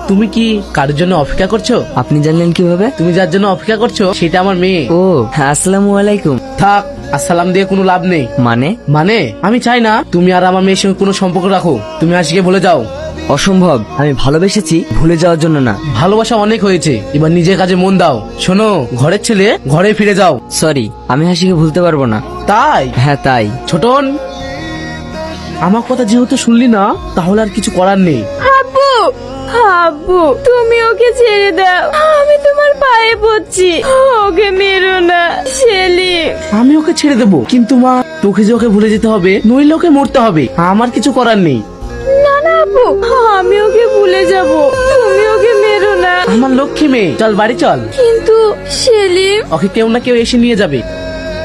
তুমি কি কারোর জন্য অপেক্ষা করছো? আপনি জানলেন কিভাবে? তুমি যার জন্য অপেক্ষা করছো সেটা আমার মেয়ে। ও হ্যাঁ, আসসালামু আলাইকুম। থাক, আসসালাম দিয়ে কোনো লাভ নেই। মানে আমি চাই না তুমি আর আমার মেয়ের সঙ্গে কোনো সম্পর্ক রাখো। তুমি আশিকে ভুলে যাও। অসম্ভব, আমি ভালোবেসেছি ভুলে যাওয়ার জন্য না। ভালোবাসা অনেক হয়েছে, এবার নিজের কাজে মন দাও। শোনো, ঘরের ছেলে ঘরে ফিরে যাও। সরি, আমি হাসিকে ভুলতে পারবো না। তাই? হ্যাঁ তাই। ছোটন, আমার কথা যেহেতু শুনলি না, তাহলে আর কিছু করার নেই। আব্বু, আব্বু তুমি ওকে ছেড়ে দাও, আমি তোমার পায়ে পড়ছি, ওকে মেরো না। সেলিম, আমি ওকে ছেড়ে দেবো, কিন্তু মা তোকে যে ওকে ভুলে যেতে হবে, নইলে ওকে মরতে হবে। আমার কিছু করার নেই। না না আব্বু, আমি ওকে ভুলে যাব, তুমি ওকে মেরো না। আমার লক্ষ্মী মেয়ে, চল বাড়ি চল। কিন্তু সেলিম। ওকে কেউ না কেউ এসে নিয়ে যাবে।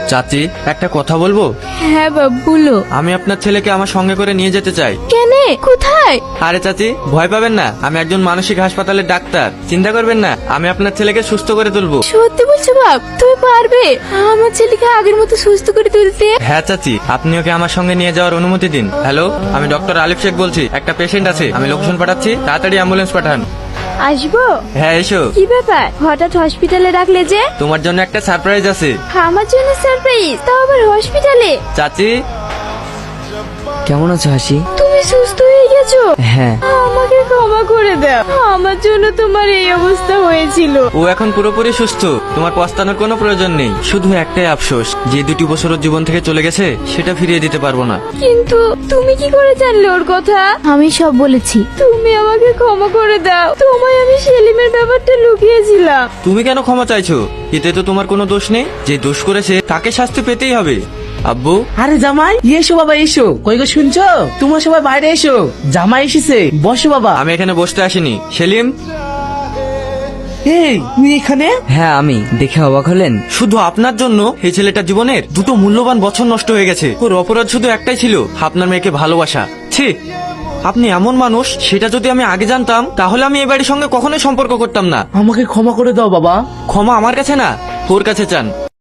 চাচি, একটা কথা বলবো? হ্যাঁ বাবু বলো। আমি আপনার ছেলেকে আমার সঙ্গে করে নিয়ে যেতে চাই। কেনে? কোথায়? আরে চাচি, ভয় পাবেন না, আমি একজন মানসিক হাসপাতালের ডাক্তার। চিন্তা করবেন না, আমি আপনার ছেলেকে সুস্থ করে তুলবো। সত্যি বলছো বাপ? তুমি পারবে আমার ছেলেকে আগের মতো সুস্থ করে তুলতে? হ্যাঁ চাচি, আপনি ওকে আমার সঙ্গে নিয়ে যাওয়ার অনুমতি দিন। হ্যালো, আমি ডক্টর আলিফ শেখ বলছি। একটা পেশেন্ট আছে, আমি লোকেশন পাঠাচ্ছি, তাড়াতাড়ি অ্যাম্বুলেন্স পাঠান। আসবো? হ্যাঁ এসো। কি ব্যাপার, হঠাৎ হসপিটালে রাখলে যে? তোমার জন্য একটা সারপ্রাইজ আছে। আমার জন্য সারপ্রাইজ, তাও আবার হসপিটালে? চাচি, কেমন আছো হাসি? তুমি সুস্থ হয়ে গেছো? হ্যাঁ। আমাকে ক্ষমা করে দাও, আমার জন্য তোমার এই অবস্থা হয়েছিল। ও এখন পুরোপুরি সুস্থ, তোমার পস্তানোর কোনো প্রয়োজন নেই। শুধু একটাই আফসোস, যে 2 বছর ওর জীবন থেকে চলে গেছে, সেটা ফিরিয়ে দিতে পারবো না। কিন্তু তুমি কি করে জানলে ওর কথা? আমি সব বলেছি, তুমি আমাকে ক্ষমা করে দাও। তোমায় আমি সেলিমের ব্যাপারটা লুকিয়েছিলাম। তুমি কেন ক্ষমা চাইছো? এতে তো তোমার কোনো দোষ নেই। যে দোষ করেছে তাকে শাস্তি পেতেই হবে। আব্বু, আরে জামাই, এসো বাবা এসো। কই গো শুনছো? তোমরা সবাই বাইরে এসো, জামাই এসেছে। বসো বাবা। আমি এখানে বসতে আসিনি। সেলিম, এই তুমি এখানে? হ্যাঁ আমি। দেখে অবাক হলেন? শুধু আপনার জন্য এই ছেলেটার জীবনের 2 মূল্যবান বছর নষ্ট হয়ে গেছে। ওর অপরাধ শুধু একটাই ছিল, আপনার মেয়েকে ভালোবাসা। ছি, আপনি এমন মানুষ, সেটা যদি আমি আগে জানতাম, তাহলে আমি এই বাড়ির সঙ্গে কখনোই সম্পর্ক করতাম না। আমাকে ক্ষমা করে দাও বাবা। ক্ষমা আমার কাছে না, ওর কাছে চান।